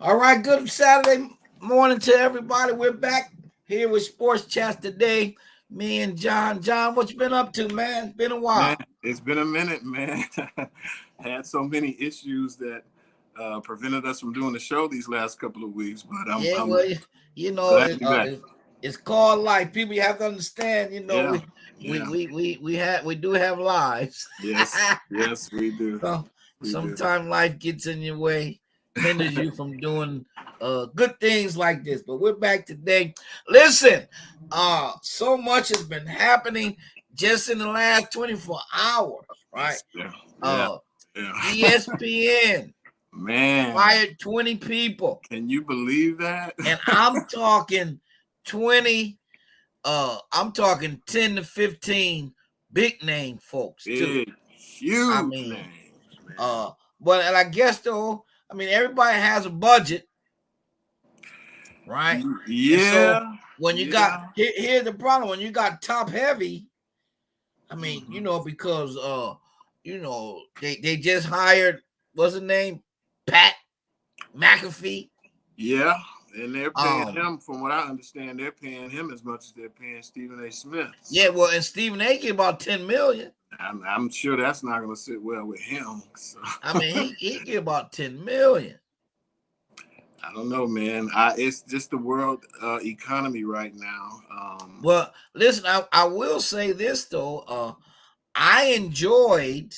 All right, good Saturday morning to everybody. We're back here with Sports Chat today. Me and John. John, what you been up to, man? Been a Man, while. it's been a minute, man. Had so many issues that prevented us from doing the show these last couple of weeks, but I'm Yeah, I'm well, you know, glad to be back. it's called life. People, you have to understand. Yeah, We yeah, we we we have we do have lives. yes, yes, we do, So we do. sometimes life gets in your way, hinders you from doing good things like this. But we're back today. Listen, so much has been happening just in the last 24 hours, right? Yes, yeah, yeah, Uh yeah. ESPN Man, fired 20 people. can you believe that? And I'm talking 20, I'm talking 10 to 15 big name folks too. Big, I huge mean, names, man. Uh, but and I guess though, I mean everybody has a budget, right? And so Yeah, when you got yeah. here's the problem: when you got top heavy, I mean, Hmm. because they just hired what's his name, Pat McAfee. Yeah, and they're paying Um, him, from what I understand, they're paying him as much as they're paying Stephen A. Smith. yeah, So well, and Stephen A. get about 10 million. I'm sure that's not going to sit well with him. So I mean, he get about 10 million. I don't know, man. It's just the world economy right now. Well, listen, I will say this though. I enjoyed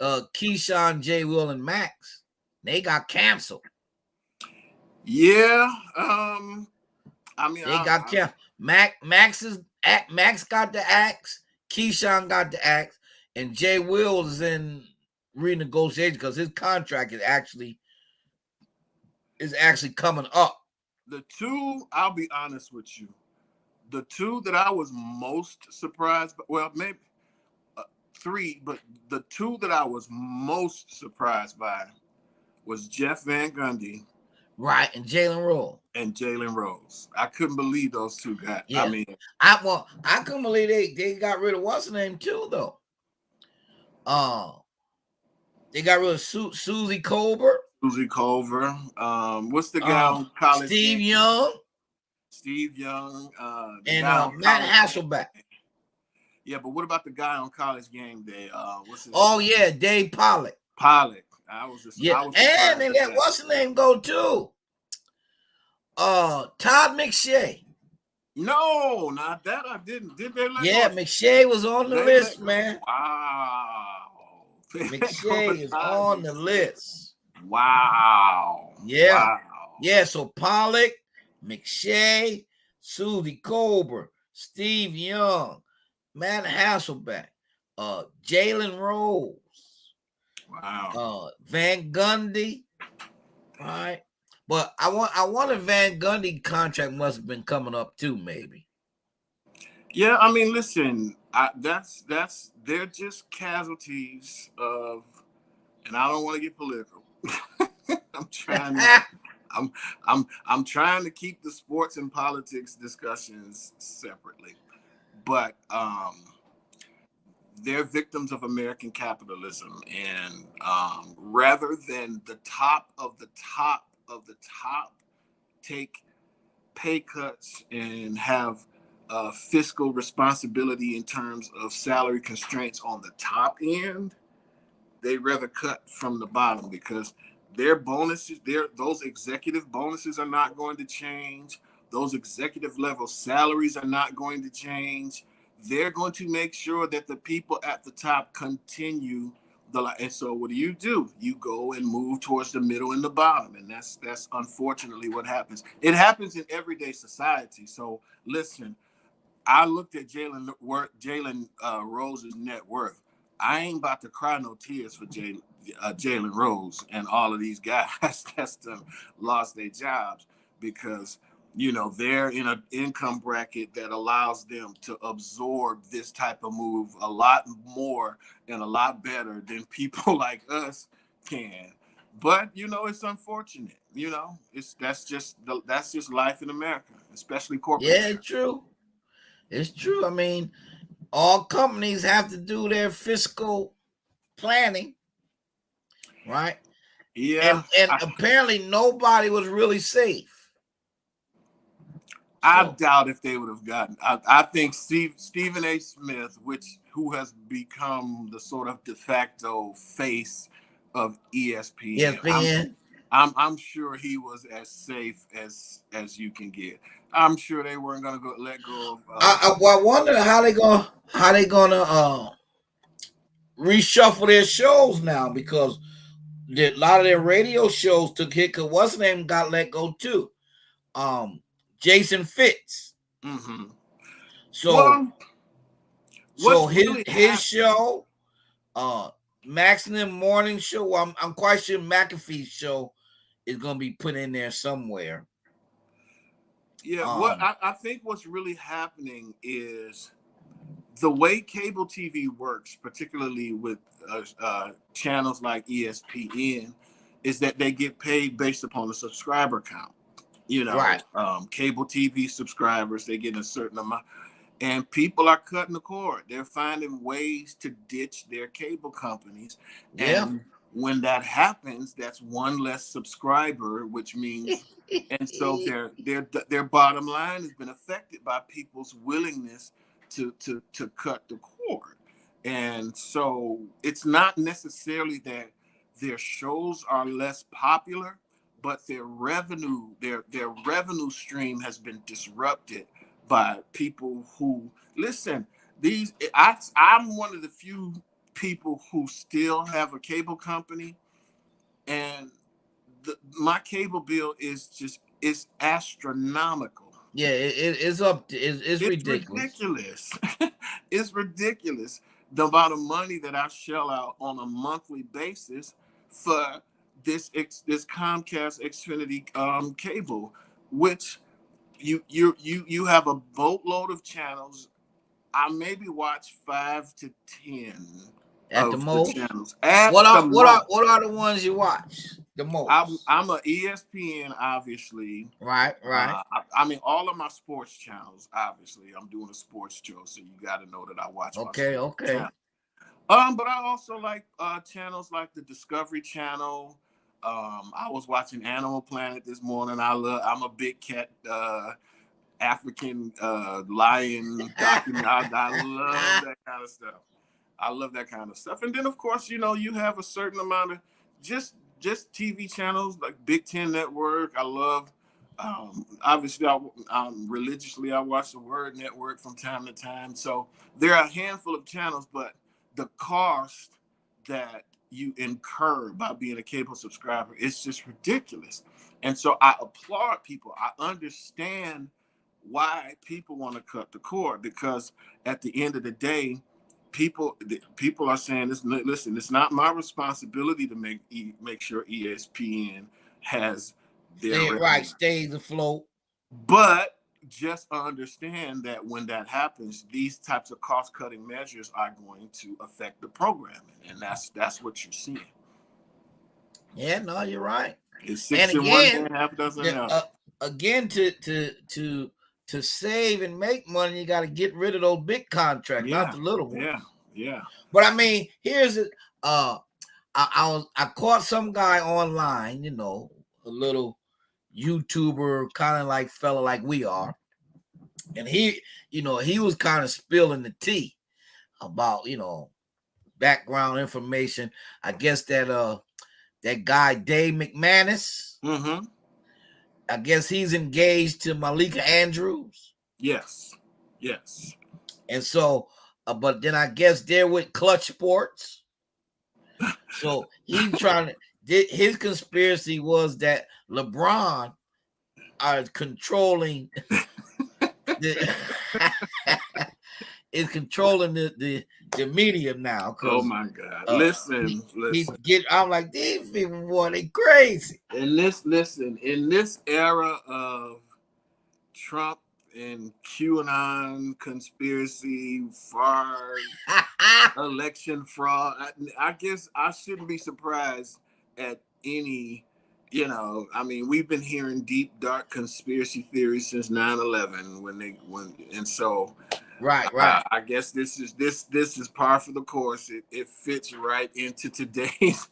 Keyshawn, J. Will, and Max. They got canceled. Yeah. I mean, They got canceled. Max got the axe. Keyshawn got the axe, and Jay Will is in renegotiation because his contract is actually coming up. the two. I'll be honest with you. The two that I was most surprised, well, maybe three, but the two that I was most surprised by was Jeff Van Gundy Right, and Jalen Rule. and Jalen Rose. I couldn't believe those two got. I Yeah. mean, I couldn't believe they got rid of what's the name too though. Uh they got rid of Susie Colbert, Susie Culver. What's the guy on College Steve Game? Young, Steve Young. The and guy on Matt College Game. Hasselbeck. Yeah, but what about the guy on College Game Day? What's his Oh yeah, Dave Pollock. Pollock? Yeah, I was and surprised they at let that. what's the name go too? Todd McShay. No, not that. I didn't. Did they let Yeah, go? McShay was on the They list, let go. man. Wow. They let go McShay of is Todd on the McShay. list. Wow. Yeah, Wow. yeah. So Pollock, McShay, Susie Colbert, Steve Young, Matt Hasselbeck, Jalen Rose, Wow. Van Gundy. All right. But I wanted Van Gundy contract must have been coming up too, maybe. Yeah, I mean, listen, that's they're just casualties of, and I don't want to get political. I'm trying not. I'm trying to keep the sports and politics discussions separately, but they're victims of American capitalism, and rather than the top of the top of the top take pay cuts and have fiscal responsibility in terms of salary constraints on the top end, they rather cut from the bottom because their bonuses, those executive bonuses are not going to change. Those executive level salaries are not going to change. They're going to make sure that the people at the top continue and so what do? You go and move towards the middle and the bottom, and that's unfortunately what happens. It happens in everyday society. So listen, I looked at Jalen Rose's net worth. I ain't about to cry no tears for Jalen Rose and all of these guys that's lost their jobs because they're in an income bracket that allows them to absorb this type of move a lot more and a lot better than people like us can. But it's unfortunate. That's just life in America, especially corporate Yeah, America. it's true. It's true. I mean, all companies have to do their fiscal planning, right? Yeah, and apparently nobody was really safe. I So doubt if they would have gotten. I think Stephen A. Smith, who has become the sort of de facto face of ESPN. ESPN. I'm sure he was as safe as you can get. I'm sure they weren't gonna let go of. I wonder how they gonna reshuffle their shows now, because a lot of their radio shows took hit. Cause what's his name got let go too. Um, Jason Fitz. Mm-hmm. So Well, so what's his really his happening? show, Maximum Morning Show. I'm quite sure McAfee's show is gonna be put in there somewhere. Yeah, what Um, I think what's really happening is the way cable TV works, particularly with channels like ESPN, is that they get paid based upon the subscriber count. right. Cable TV subscribers, they get a certain amount, and people are cutting the cord. They're finding ways to ditch their cable companies, Yeah. and when that happens, that's one less subscriber, which means, and so their bottom line has been affected by people's willingness to cut the cord. And so it's not necessarily that their shows are less popular, but their revenue stream has been disrupted by people who listen. I'm one of the few people who still have a cable company, and my cable bill is just it's astronomical. Yeah, it's up. It's It's ridiculous. ridiculous. It's ridiculous the amount of money that I shell out on a monthly basis for this Comcast Xfinity cable, which you have a boatload of channels. I maybe watch 5 to 10 At the of the most. channels at the What most. are the ones you watch the most? I'm a ESPN, obviously. Right, right. I mean, all of my sports channels. Obviously, I'm doing a sports show, so you got to know that I watch my Okay, sports okay. channel. But I also like channels like the Discovery Channel. I was watching Animal Planet this morning. I'm a big cat African lion document. I love that kind of stuff. I love that kind of stuff. And then of course, you have a certain amount of just TV channels like Big Ten Network. I love obviously religiously I watch the Word Network from time to time. So there are a handful of channels, but the cost that you incur by being a cable subscriber is just ridiculous. And so I applaud people. I understand why people want to cut the cord, because at the end of the day, people are saying this. Listen, it's not my responsibility to make sure ESPN has their Stay right, revenue, stays afloat. but just understand that when that happens, these types of cost cutting measures are going to affect the programming, and that's what you're seeing. Yeah, no, you're right. It's And six in one again, hand, half a dozen in the, the other. uh, again to save and make money, you got to get rid of those big contracts, not Yeah, the little yeah, ones. yeah. But I mean, here's it. I caught some guy online, a little YouTuber kind of like fella like we are, and he was kind of spilling the tea about background information. I guess that guy Dave McManus. Mm-hmm. I guess he's engaged to Malika Andrews, Yes, yes. and so, but then I guess they're with Clutch Sports. So he's trying to. His conspiracy was that LeBron are controlling the is controlling the media now, Oh because my God! uh Listen, he listen. get I'm like, these people, boy, they crazy. In this era of Trump and QAnon conspiracy, far election fraud, I guess I shouldn't be surprised at any. I mean, we've been hearing deep, dark conspiracy theories since 9/11 and so Right, right. I guess this is par for the course. It fits right into today's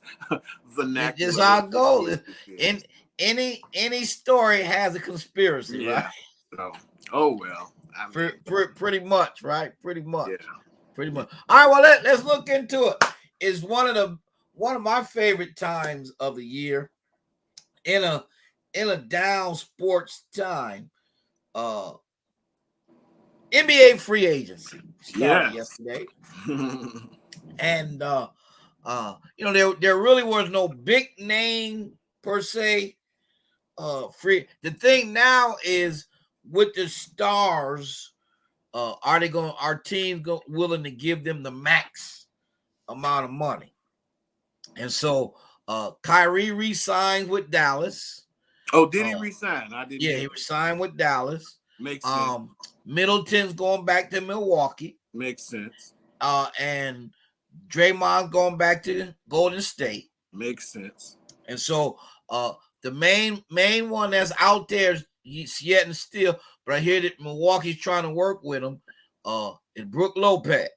It's vernacular our of what goal. business In is. any story has a conspiracy, right? Yeah. So, oh well. I mean, Pretty much, right? Pretty yeah, much, pretty yeah, much. All right, well let's look into it. It's one of my favorite times of the year in a down sports time. Uh, NBA free agency started yes. yesterday, and there really was no big name per se. Free. The thing now is with the stars, are they going? Are teams willing to give them the max amount of money? And so, Kyrie re-signs with Dallas. Oh, did he Uh, resign? I didn't yeah, hear he that. re-signed with Dallas. Makes sense. Um, Middleton's going back to Milwaukee. Makes sense. And Draymond's going back to Golden State. Makes sense. And so, the main one that's out there is yet and still, but I hear that Milwaukee's trying to work with him. Is Brook Lopez.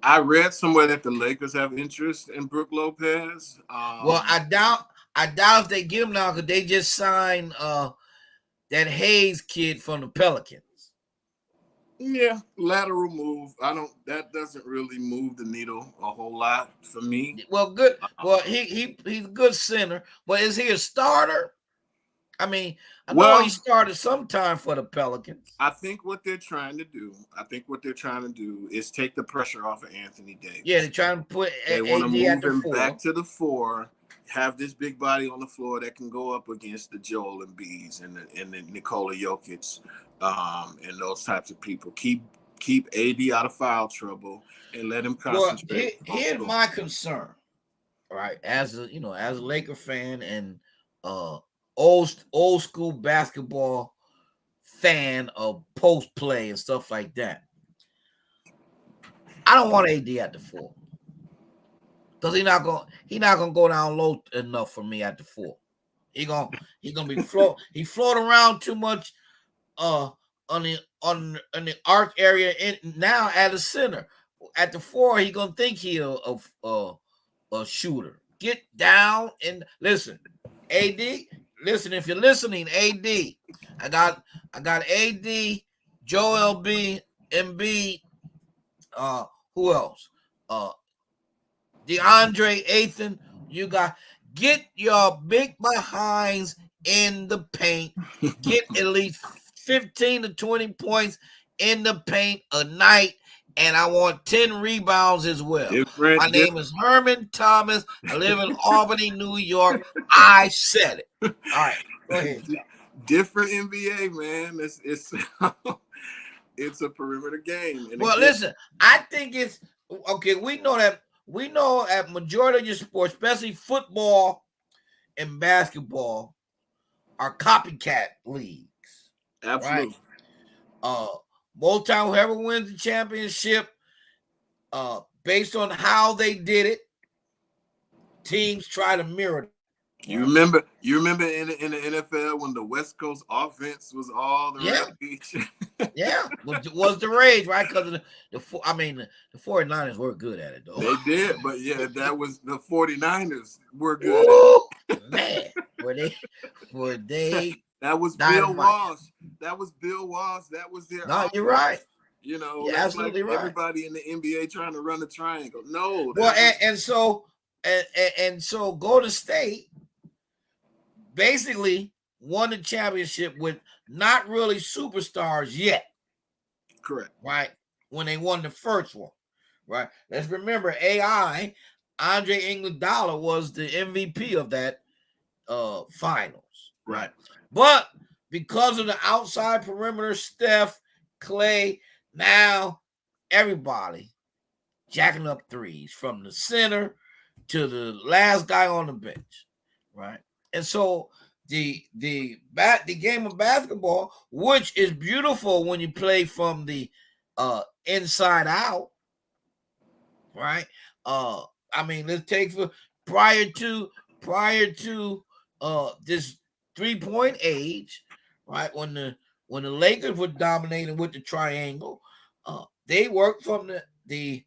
I read somewhere that the Lakers have interest in Brook Lopez. Well, I doubt if they get him now because they just signed that Hayes kid from the Pelicans. Yeah, lateral move. I don't. That doesn't really move the needle a whole lot for me. Well, good. Well, Um, he's a good center, but is he a starter? I mean, I know he well, started sometime for the Pelicans. I think what they're trying to do. I think what they're trying to do is take the pressure off of Anthony Yeah, Davis. they're trying to put They want to AD at move the him four. back to the four. Have this big body on the floor that can go up against the Joel Embiids and the Nikola Jokic, and those types of people. Keep AD out of foul trouble and let him Well, concentrate on here's scoring. my concern. Right, as a Laker fan and uh old school basketball fan of post play and stuff like that. I don't want AD at the four because he not gonna go down low enough for me at the four. He gonna be float around too much uh on the arc area in now at the center. At the four, he gonna think he a shooter. Get down and listen. AD, listen, if you're listening, AD. I got AD, Joel B, MB, uh, who else? Uh DeAndre Ayton, you got get your big behinds in the paint. Get at least 15 to 20 points in the paint a night. And I want 10 rebounds as well. My Different, name is Herman Thomas. I live in Albany, New York. I said it. All right. Go ahead, John. different NBA, man. It's it's a perimeter game, and Well, again, listen, I think it's okay. We know at majority of your sports, especially football and basketball, are copycat leagues, right? absolutely. Uh, most time, whoever wins the championship, based on how they did it, teams try to mirror that, right? You remember in the NFL when the West Coast offense was all the Yeah, rage. yeah, was the rage, right? Because the 49ers were good at it, though. They did, but yeah, that was the 49ers were good at Woo, man, were they that was Bill dynamite? Walsh. That was Bill Walsh. That was their No, you're offense. right. You're That's like absolutely right. everybody in the NBA trying to run a triangle. No, Well, that was and so Golden State basically won the championship with not really superstars yet, correct. right? When they won the first one, right? Let's remember Andre Iguodala was the MVP of that finals, Right. right? But because of the outside perimeter, Steph, Clay, now everybody jacking up threes from the center to the last guy on the bench, right? And so the game of basketball, which is beautiful when you play from the inside out, right? Uh, let's take for prior to prior to this 3-point age, right? when the Lakers were dominating with the triangle, they worked from the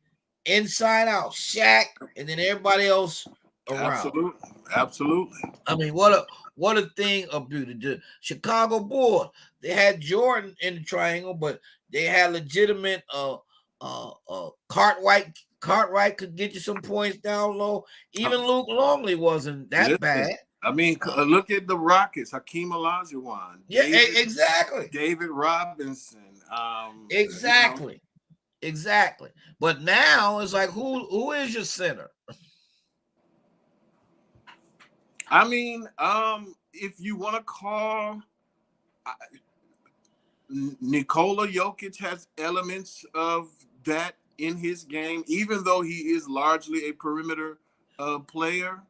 inside out, Shaq, and then everybody else around. Absolutely. I mean, what a thing of beauty. The Chicago Bulls, they had Jordan in the triangle, but they had legitimate Cartwright. Cartwright could get you some points down low. Even Luke Longley wasn't that bad. I mean, look at the Rockets. Hakeem Olajuwon. Yeah, exactly. David Robinson. Exactly. Exactly. But now it's like, who is your center? I mean, if you want to call Nikola Jokic has elements of that in his game, even though he is largely a perimeter player.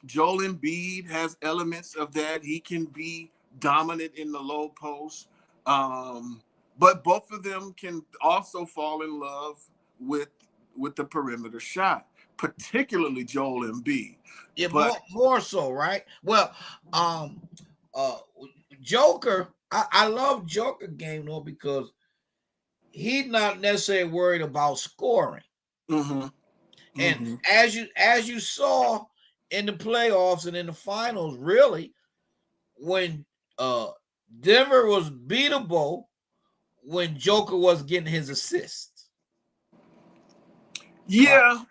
Joel Embiid has elements of that. He can be dominant in the low post. But both of them can also fall in love with the perimeter shot, particularly Joel Embiid. Yeah, But more so, right? Well, Joker, I love Joker game though because he's not necessarily worried about scoring. And as you saw in the playoffs and in the finals, really, when Denver was beatable when Joker was getting his assists. Yeah,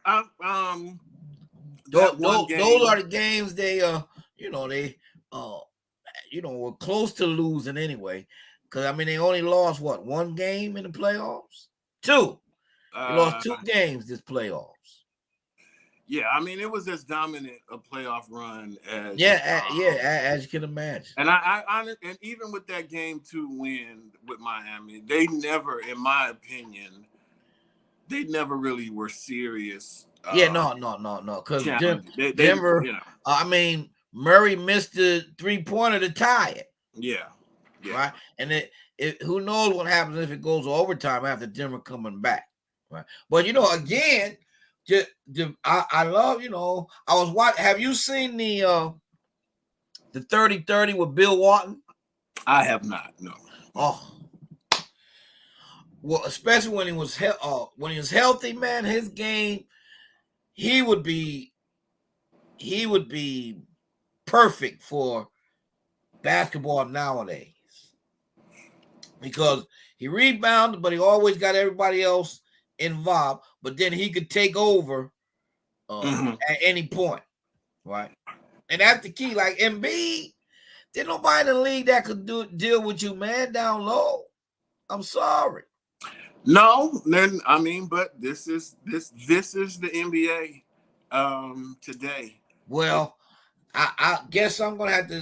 those are the games they were close to losing anyway. Because I mean, they only lost one game in the playoffs? Two. They lost 2 games this playoffs. Yeah, I mean, it was as dominant a playoff run as as you can imagine. And and even with that game 2 win with Miami, they never, in my opinion, they never really were serious. No. Because Denver, I mean, Murray missed the 3-pointer to tie it. Yeah. Right, and who knows what happens if it goes to overtime after Denver coming back. Right, but again. I love, I was watching. Have you seen the 30-30 with Bill Walton? I have not. No. Oh, well, especially when he was healthy, man. His game, he would be perfect for basketball nowadays because he rebounded, but he always got everybody else involved. But then he could take over at any point, right? And that's the key. Like Embiid, there's nobody in the league that could deal with you, man, down low. I'm sorry. No, then I mean, but this is the NBA today. Well, I guess I'm gonna have to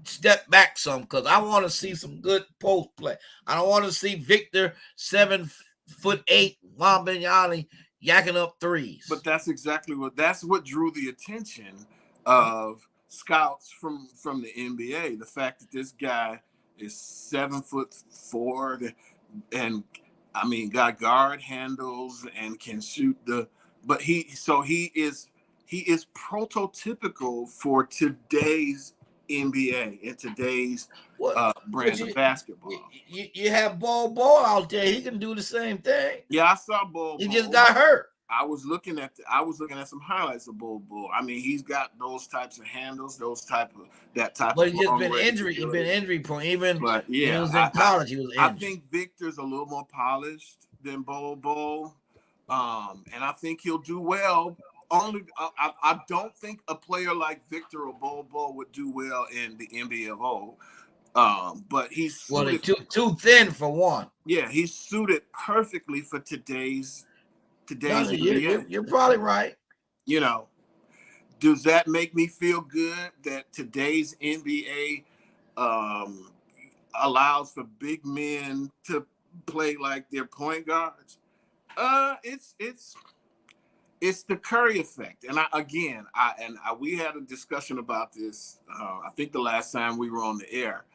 step back some because I want to see some good post play. I don't want to see Victor 7'8" Wembanyama yakking up threes. But that's exactly what drew the attention of scouts from the NBA. The fact that this guy is 7'4" and I mean got guard handles and can shoot but he is prototypical for today's NBA and today's brand of basketball. You have Bol out there. He can do the same thing. Yeah, I saw Bol. He just got hurt. I was looking at some highlights of Bol. I mean, he's got those types of handles, that type. But he's just been injury. He's been injury prone. Even when he was in college, he was injured. I think Victor's a little more polished than Bol. And I think he'll do well. I don't think a player like Victor or Bol would do well in the NBA of old. But he's suited, too thin for one. Yeah, he's suited perfectly for today's NBA. You're probably right. Does that make me feel good that today's NBA allows for big men to play like they're point guards? It's the Curry effect, and we had a discussion about this. I think the last time we were on the air,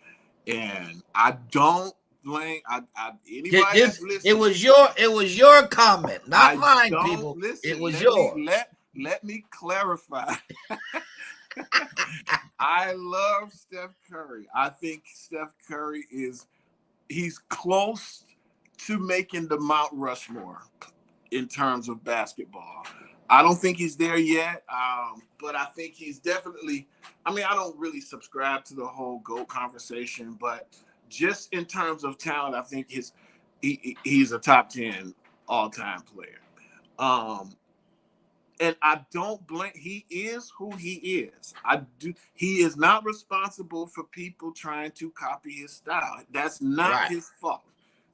and I don't blame anybody that's listening. It was your comment, not mine, people. It was yours. Let me clarify. I love Steph Curry. I think Steph Curry is he's close to making the Mount Rushmore in terms of basketball. I don't think he's there yet, but I think he's definitely. I mean, I don't really subscribe to the whole GOAT conversation, but just in terms of talent, I think he's a top 10 all-time player. And I don't blame. He is who he is. I do. He is not responsible for people trying to copy his style. That's not his fault.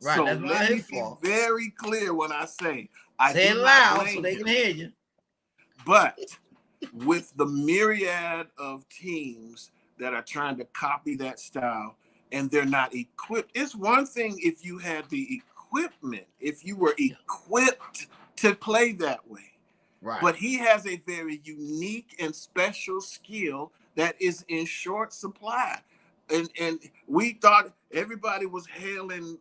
Right. So That's not let me his be fault. very clear when I say I Say do it not loud blame so they him. can hear you. But with the myriad of teams that are trying to copy that style and they're not equipped, it's one thing if you had the equipment, if you were equipped to play that way. Right. But he has a very unique and special skill that is in short supply. And we thought everybody was hailing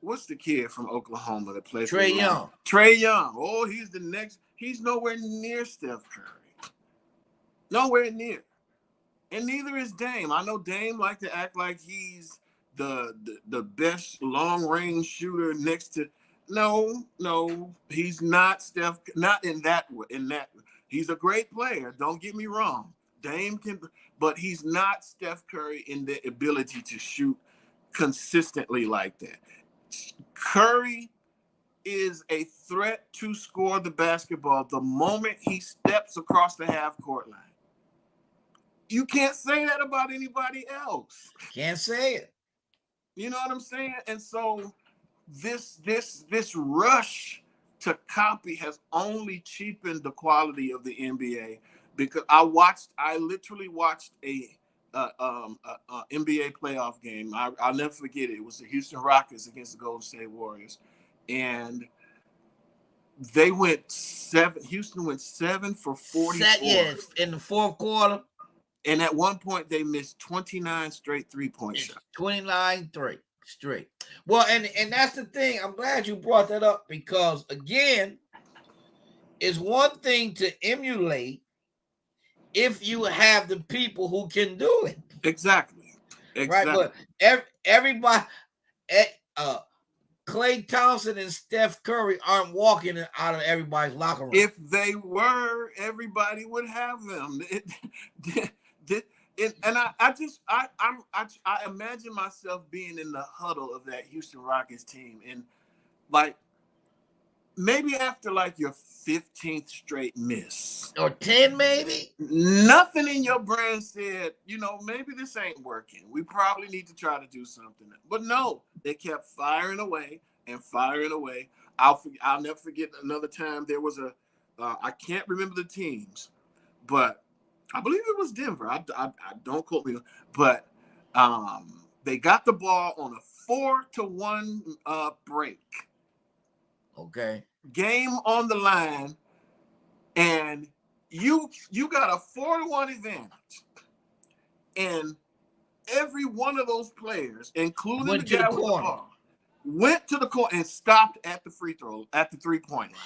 what's the kid from Oklahoma that plays Trae Young. Trae Young. Oh, he's the next. He's nowhere near Steph Curry. Nowhere near. And neither is Dame. I know Dame like to act like he's the best long range shooter next to. No, he's not Steph. Not in that way. He's a great player. Don't get me wrong. Dame can, but he's not Steph Curry in the ability to shoot consistently like that. Curry is a threat to score the basketball the moment he steps across the half court line. You can't say that about anybody else. Can't say it. You know what I'm saying? And so this rush to copy has only cheapened the quality of the NBA because I literally watched a NBA playoff game. I'll never forget it. It was the Houston Rockets against the Golden State Warriors, and they went seven. Houston went 7 for 44. Yes, in the fourth quarter. And at one point, they missed 29 straight three-point shots. 29-3 straight. Well, and that's the thing. I'm glad you brought that up because, again, it's one thing to emulate if you have the people who can do it. Exactly. Right, but everybody, Klay Thompson and Steph Curry aren't walking out of everybody's locker room. If they were, everybody would have them. And I imagine myself being in the huddle of that Houston Rockets team, and like maybe after like your 15th straight miss or 10, maybe nothing in your brain said, maybe this ain't working. We probably need to try to do something. But no, they kept firing away and firing away. I'll never forget another time there was I can't remember the teams, but I believe it was Denver. I don't quote me, but they got the ball on a 4-1 break. Okay. Game on the line, and you got a 4-1 advantage, and every one of those players, including the guy with the ball, went to the court and stopped at the free throw at the 3-point line.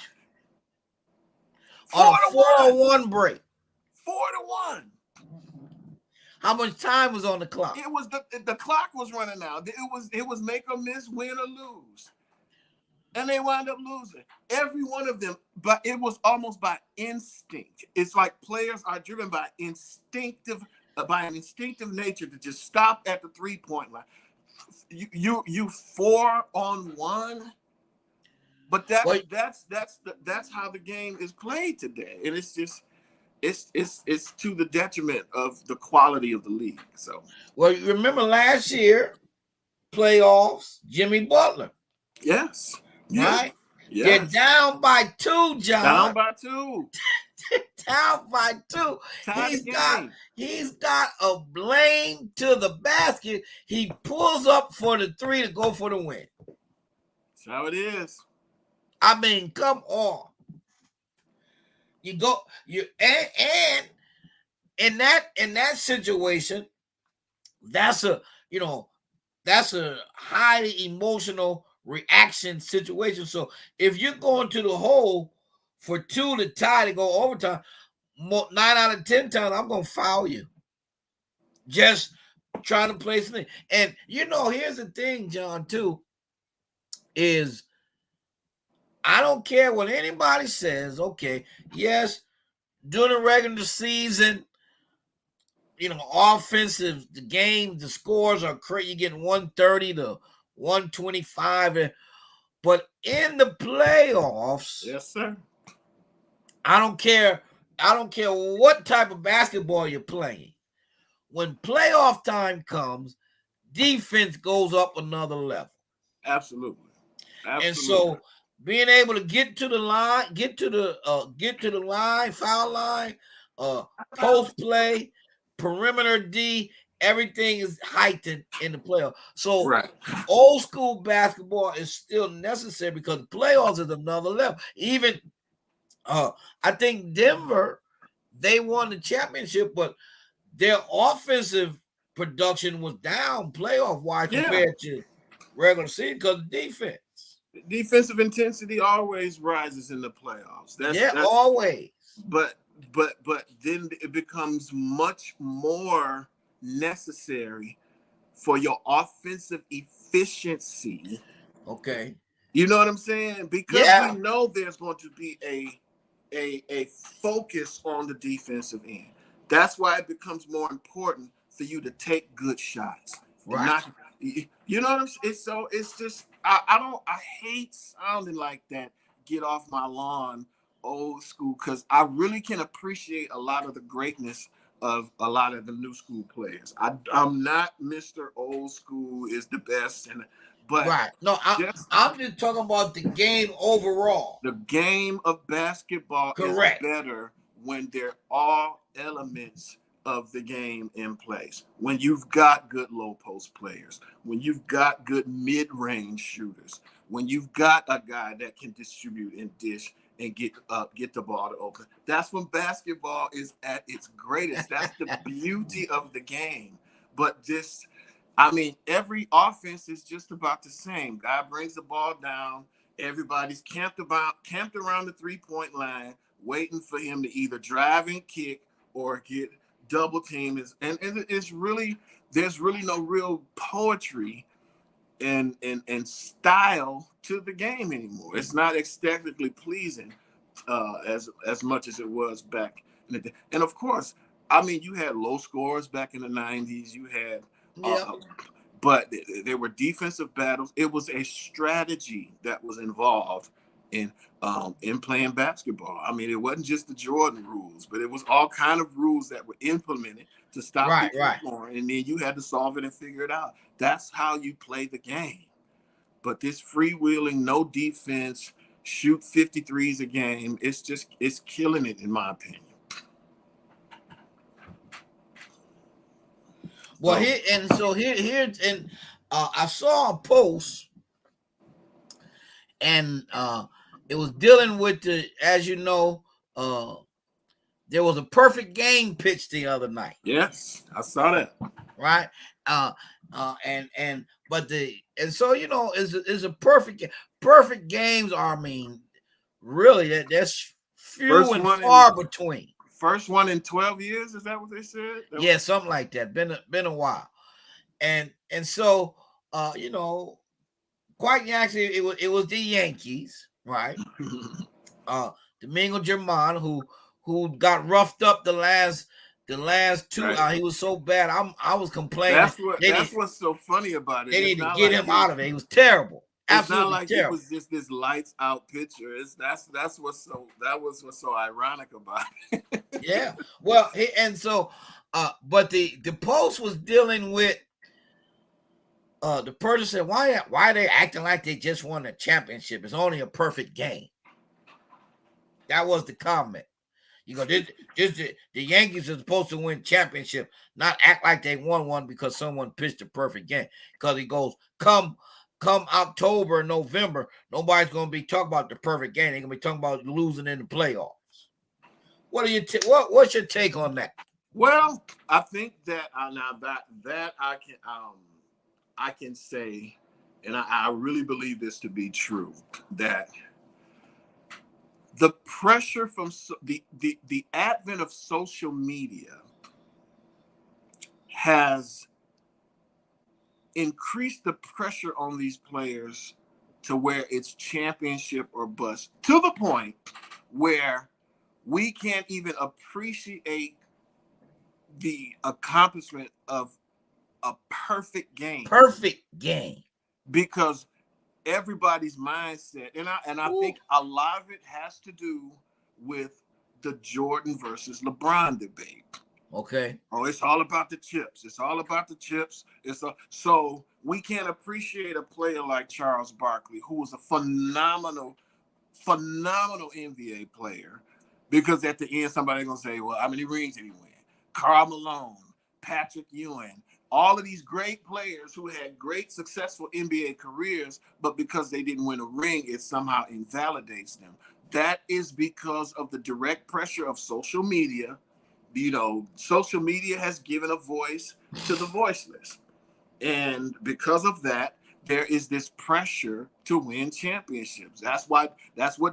On a 4-1 break. 4-1. How much time was on the clock? It was the clock was running out. It was make or miss, win or lose. And they wound up losing. Every one of them, but it was almost by instinct. It's like players are driven by an instinctive nature to just stop at the 3-point line. You 4-on-1, but that's how the game is played today, and it's just it's to the detriment of the quality of the league. So, well, you remember last year playoffs, Jimmy Butler. Yes. Right? Yes. They're down by 2, John. Down by 2. Down by 2. He's got a blame to the basket. He pulls up for the 3 to go for the win. That's how it is. I mean, come on. And in that situation, that's a highly emotional reaction situation. So if you're going to the hole for 2 to tie to go overtime, 9 out of 10 times I'm gonna foul you. Just trying to play something. And here's the thing, John, too, is I don't care what anybody says. Okay, yes, during the regular season, offensive, the game, the scores are crazy. You get 130 to 125, but in the playoffs, Yes, sir. I don't care. I don't care what type of basketball you're playing. When playoff time comes, defense goes up another level. Absolutely. And Absolutely. so being able to get to the line, get to the line, foul line, uh post play, perimeter D, everything is heightened in the playoff. So Right. old school basketball is still necessary because the playoffs is another level. Even I think Denver, they won the championship, but their offensive production was down playoff wise Yeah. compared to regular season because of defense. Defensive intensity always rises in the playoffs. Yeah, That's always. but then it becomes much more necessary for your offensive efficiency. Okay. You know what I'm saying? Because we Yeah. know there's going to be a focus on the defensive end. That's why it becomes more important for you to take good shots and Right. not. You know what I'm saying? It's just I hate sounding like that. Get off my lawn, old school, because I really can appreciate a lot of the greatness of a lot of the new school players. I'm not Mr. Old School is the best, but Right. No, just I'm just talking about the game overall. the game of basketball is Correct. better when there are all elements of the game in place. When you've got good low post players, when you've got good mid range shooters, when you've got a guy that can distribute and dish and get the ball to open. That's when basketball is at its greatest. That's the beauty of the game. But this, I mean, every offense is just about the same. Guy brings the ball down. Everybody's camped around the 3-point line, waiting for him to either drive and kick or get double teamed. And it's really there's really no real poetry and style to the game anymore. It's not aesthetically pleasing as much as it was back in the day. And of course, I mean, you had low scores back in the '90s. You had Yeah. but there were defensive battles. It was a strategy that was involved in playing basketball. I mean, it wasn't just the Jordan rules, but it was all kind of rules that were implemented to stop Right. people from Right. scoring, and then you had to solve it and figure it out. That's how you play the game. But this freewheeling, no defense, shoot 53s a game, it's killing it in my opinion. Well, So here, I saw a post, and it was dealing with as you know, uh, there was a perfect game pitched the other night, yes, I saw that. right? Uh, and but so is a perfect games are, I mean, really that's few First and one in far between. first one in 12 years. Is that what they said? Yeah, something like that. Been a while, and so quite actually, it was the Yankees, right? Uh, Domingo German, who got roughed up the last two. Right. He was so bad. I was complaining. That's what's so funny about it. They It's need to not get like him out of it. He was terrible, it's not absolutely like he terrible. was just this lights out pitcher. That was what's so ironic about it. Yeah. Well, and so, but the post was dealing with the person said, why are they acting like they just won a championship? It's only a perfect game. That was the comment. You go, the Yankees are supposed to win championship, not act like they won one because someone pitched a perfect game. Because he goes, come October, November, nobody's going to be talking about the perfect game. They're going to be talking about losing in the playoffs. What's your take on that? Well, I think that now that I can say, and I really believe this to be true, that the pressure from the advent of social media has increase the pressure on these players to where it's championship or bust, to the point where we can't even appreciate the accomplishment of a perfect game. Perfect game. Because everybody's mindset, and I think a lot of it has to do with the Jordan versus LeBron debate. Okay. Oh, it's all about the chips. It's all about the chips. So we can't appreciate a player like Charles Barkley, who was a phenomenal NBA player, because at the end somebody's gonna say, "Well, how many rings did he win?" Karl Malone, Patrick Ewing, all of these great players who had great successful NBA careers, but because they didn't win a ring, it somehow invalidates them. That is because of the direct pressure of social media. Social media has given a voice to the voiceless. And because of that, there is this pressure to win championships. That's what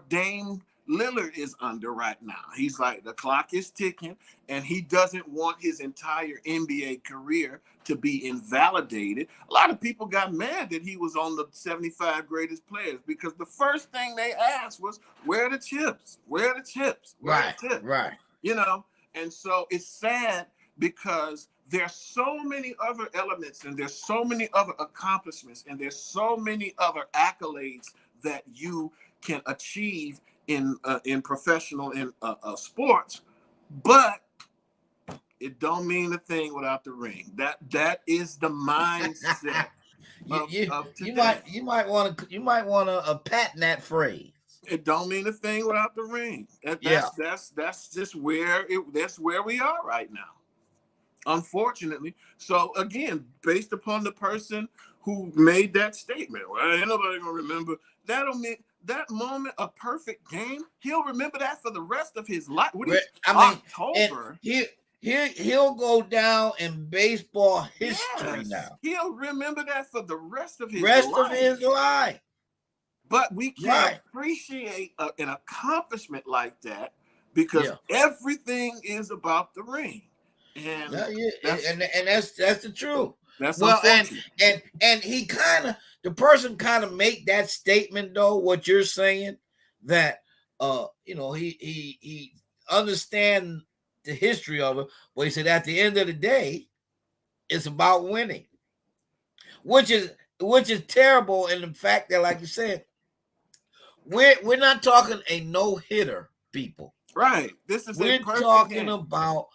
Dame Lillard is under right now. He's like, the clock is ticking, and he doesn't want his entire NBA career to be invalidated. A lot of people got mad that he was on the 75 greatest players, because the first thing they asked was, where are the chips? Where are the chips? Where are the chips? Right. And so it's sad, because there's so many other elements, and there's so many other accomplishments, and there's so many other accolades that you can achieve in professional in sports, but it don't mean a thing without the ring. That is the mindset of today. You might want to patent that phrase. It don't mean a thing without the ring. That's just where we are right now, unfortunately. So again, based upon the person who made that statement, well, ain't nobody gonna remember that. Don't mean that moment, a perfect game. He'll remember that for the rest of his life. October. He'll go down in baseball history now. He'll remember that for the rest of his life. But we can't appreciate an accomplishment like that, because everything is about the ring. And that's the truth. That's and he the person make that statement, though, what you're saying, that he understand the history of it, but he said at the end of the day, it's about winning, which is terrible in the fact that, like you said, we're not talking a no-hitter, people. Right. We're talking about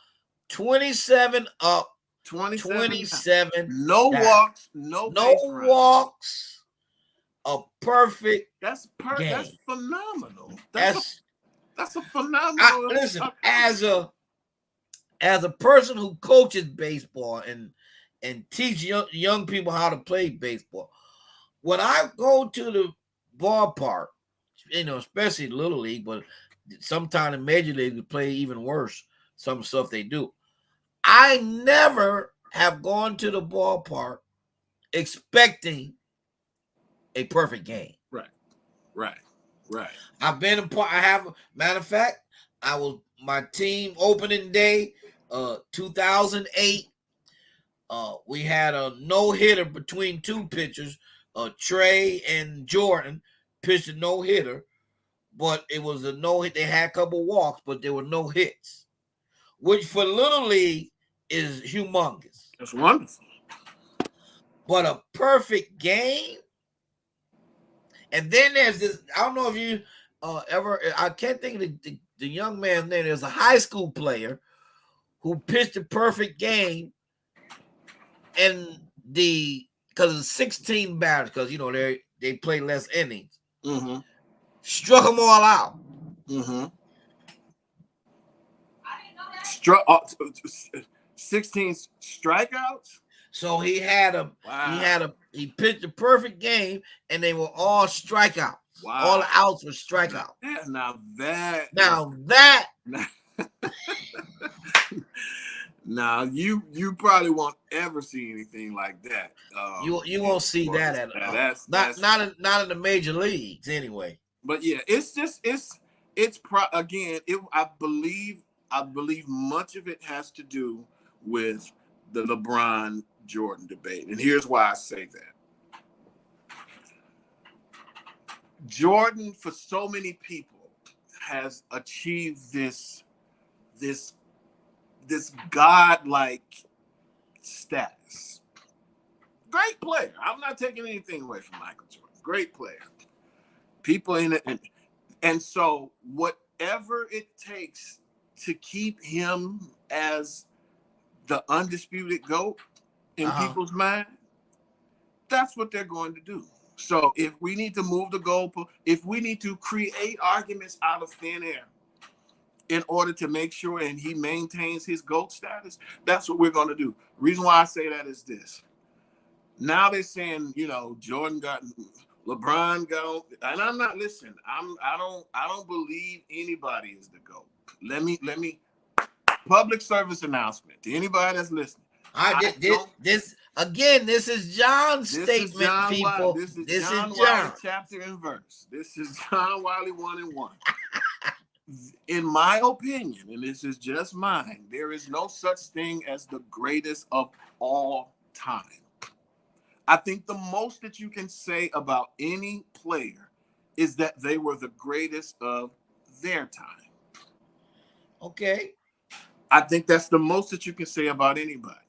27 up, 27. No walks, no walks. A perfect. That's game. That's phenomenal. That's a phenomenal. Listen, as a person who coaches baseball and teach young people how to play baseball, when I go to the ballpark, especially Little League, but sometimes in Major League we play even worse, some stuff they do. I never have gone to the ballpark expecting a perfect game. Right. I've been matter of fact, my team opening day, 2008. We had a no-hitter between two pitchers, Trey and Jordan pitched a no-hitter, but it was a no-hit. They had a couple walks, but there were no hits, which for Little League is humongous. That's wonderful. But a perfect game. And then there's this, I don't know if you I can't think of the young man's name. There's a high school player who pitched a perfect game, and because it's 16 batters, because they play less innings. Mm-hmm. Struck them all out. Mm-hmm. 16 strikeouts. So he pitched a perfect game, and they were all strikeouts. Wow. All the outs were strikeouts. Now you probably won't ever see anything like that. You won't see that at all. Not in the major leagues anyway. But yeah, I believe much of it has to do with the LeBron Jordan debate. And here's why I say that. Jordan, for so many people, has achieved this godlike status. Great player. I'm not taking anything away from Michael Jordan. Great player. People in it. And so whatever it takes to keep him as the undisputed GOAT in people's mind, that's what they're going to do. So if we need to move the goalpost, if we need to create arguments out of thin air in order to make sure and he maintains his GOAT status, that's what we're going to do. Reason why I say that is this. Now they're saying, Jordan got, LeBron got, and I'm not listening. I don't believe anybody is the GOAT. Let me public service announcement to anybody that's listening. This is John's statement, John people. This is John Wiley, chapter and verse. This is John Wiley 1-1. In my opinion, and this is just mine, there is no such thing as the greatest of all time. I think the most that you can say about any player is that they were the greatest of their time. Okay. I think that's the most that you can say about anybody.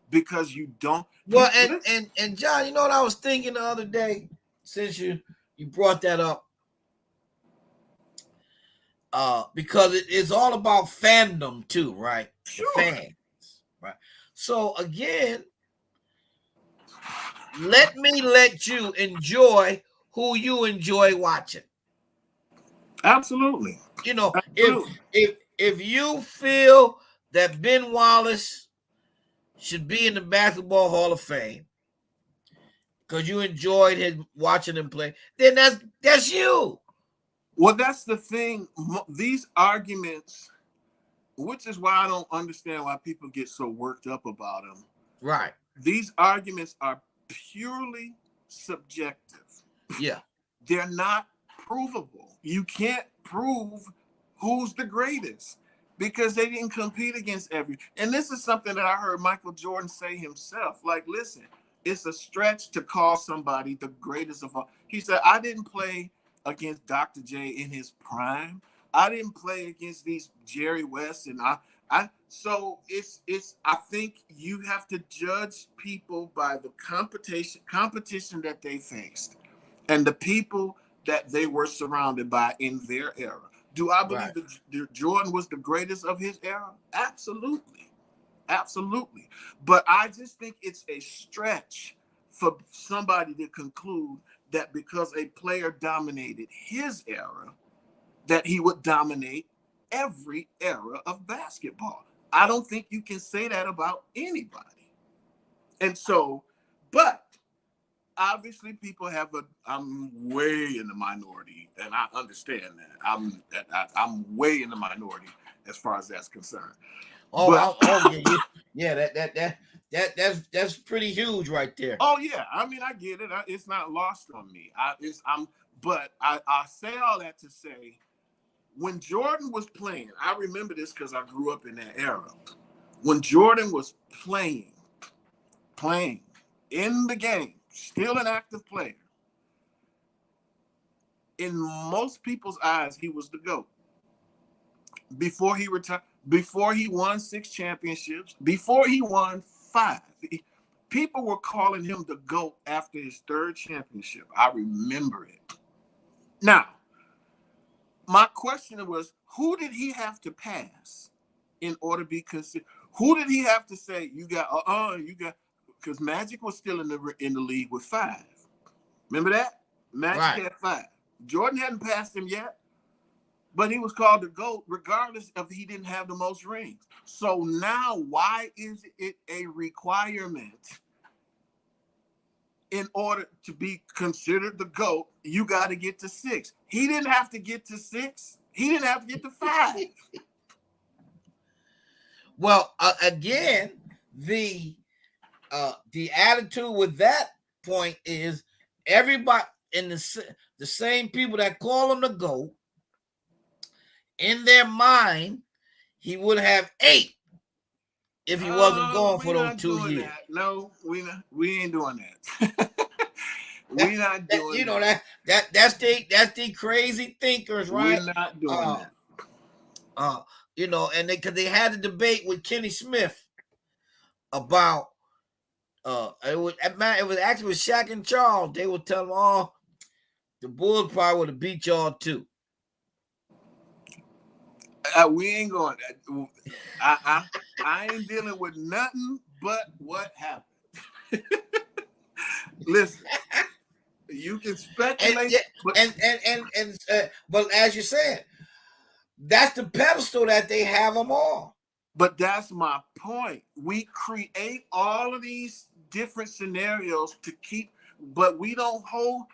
Because you don't. Well, and John, you know what I was thinking the other day, since you brought that up, because it's all about fandom too, right? Sure. The fans, right? So again, let you enjoy who you enjoy watching. Absolutely. Absolutely. If you feel that Ben Wallace should be in the Basketball Hall of Fame because you enjoyed watching him play, then that's you. Well, that's the thing. These arguments, which is why I don't understand why people get so worked up about them. Right. These arguments are purely subjective. Yeah. They're not provable. You can't prove who's the greatest because they didn't compete against and this is something that I heard Michael Jordan say himself. Like, listen, it's a stretch to call somebody the greatest of all. He said, I didn't play against Dr. J in his prime. I didn't play against these Jerry West, and so it's I think you have to judge people by the competition that they faced and the people that they were surrounded by in their era. Do I believe that Jordan was the greatest of his era? Absolutely. Absolutely. But I just think it's a stretch for somebody to conclude that because a player dominated his era, that he would dominate every era of basketball. I don't think you can say that about anybody. And so, but obviously people I'm way in the minority, and I understand that. I'm way in the minority as far as that's concerned. That's pretty huge right there. Oh yeah, I mean I get it. It's not lost on me. But I say all that to say, when Jordan was playing, I remember this because I grew up in that era. When Jordan was playing in the game, still an active player, in most people's eyes, he was the GOAT. Before he retired, before he won 6 championships, before he won 5, people were calling him the GOAT after his 3rd championship. I remember it. Now, my question was, who did he have to pass in order to be considered? Who did he have to say, because Magic was still in the league with 5. Remember that? Magic had 5. Jordan hadn't passed him yet, but he was called the GOAT regardless of he didn't have the most rings. So now why is it a requirement in order to be considered the GOAT, you got to get to 6? He didn't have to get to 6. He didn't have to get to 5. Well, again, the attitude with that point is everybody in the same people that call him the GOAT, in their mind, he would have 8 if he wasn't gone for We're those not 2 doing years. that. No, we ain't doing that. That, We're not that doing you know that. that's the crazy thinkers, right? We're not doing Uh, that. uh, and because they had a debate with Kenny Smith about it was actually with Shaq and Charles. They would tell them, "Oh, the Bulls probably would have beat y'all too." We ain't going. I ain't dealing with nothing but what happened. Listen, you can And speculate, but but as you said, that's the pedestal that they have them on. that's my point. We create all of these different scenarios to keep, but we don't hold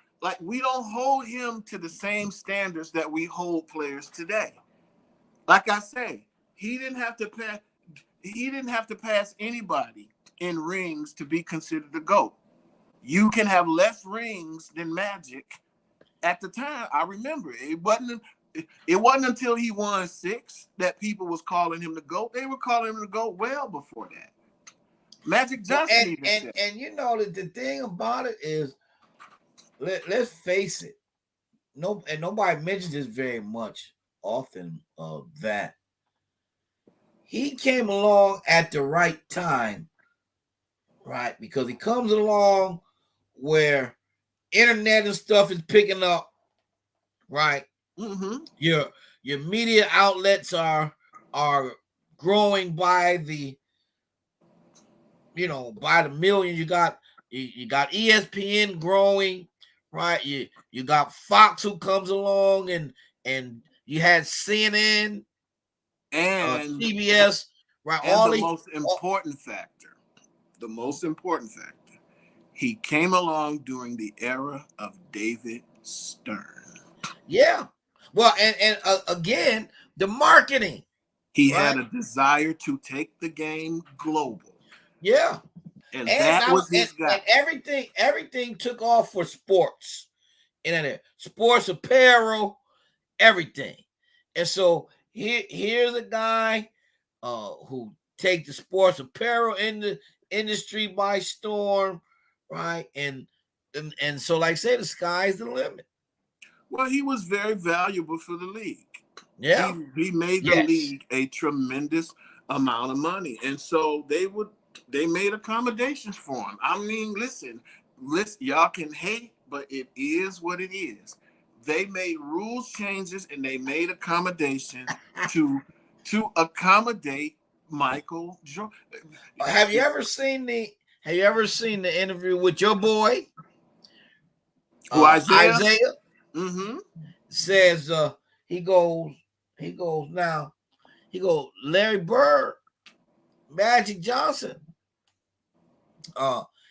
him to the same standards that we hold players today. Like I say, he didn't have to pass. He didn't have to pass anybody in rings to be considered a GOAT. You can have less rings than Magic at the time. I remember it wasn't until he won 6 that people was calling him the GOAT. They were calling him the GOAT well before that. Magic Well, Johnson even said. and the thing about it is, let's face it, nobody mentions this very much often of that he came along at the right time, right? Because he comes along where internet and stuff is picking up, right? Mm-hmm. Your media outlets are growing by the by the million. You got ESPN growing, right? You got Fox who comes along, and you had CNN, And CBS, right? and the most important factor, the most important factor, he came along during the era of David Stern. Yeah. Well, and again, the marketing, He right? had a desire to take the game global, Yeah. and And that now was his guy. and everything took off for sports. Sports apparel, everything. And so here's a guy who take the sports apparel in the industry by storm, right? And so like I said, the sky's the limit. Well, he was very valuable for the league. Yeah. He made the Yes. league a tremendous amount of money, and so they made accommodations for him. I mean, listen, y'all can hate, but it is what it is. They made rules changes and they made accommodations to accommodate Michael Jordan. Have you ever seen the interview with your boy Who, Isaiah? Isaiah? Mm-hmm. Says he goes now Larry Bird, Magic Johnson,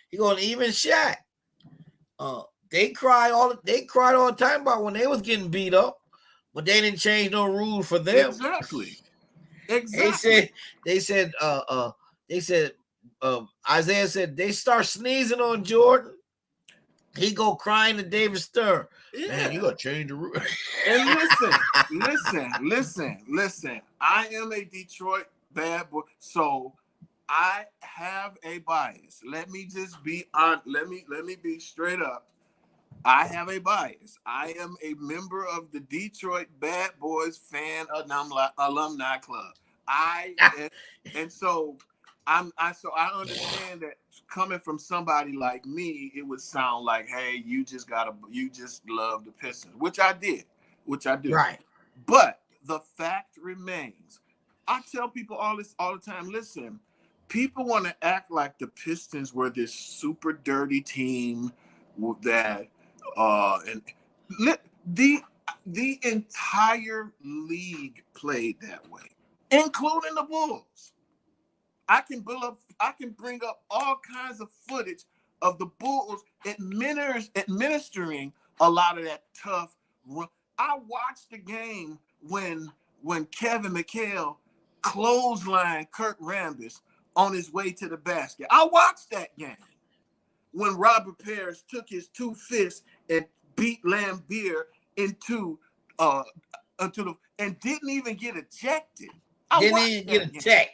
he goes even Shaq. They cried all the time about when they was getting beat up, but they didn't change no rules for them. Exactly. They said Isaiah said they start sneezing on Jordan. He go crying to David Stern. Yeah. Man, you gotta change the rule. And listen. I am a Detroit bad boy, so I have a bias. Let me just be on. Let me be straight up. I have a bias. I am a member of the Detroit Bad Boys fan alumni club. I and so I understand that coming from somebody like me, it would sound like, hey, you just love the Pistons, which I did, which I do. Right. But the fact remains, I tell people all the time. Listen, people want to act like the Pistons were this super dirty team that and the entire league played that way, including the Bulls. I can bring up all kinds of footage of the Bulls administering a lot of that tough run. I watched the game when Kevin McHale clotheslined Kurt Rambis on his way to the basket. I watched that game when Robert Parrish took his 2 fists and beat Lambeer into the and didn't even get ejected. I Didn't watched even get that a game. tech.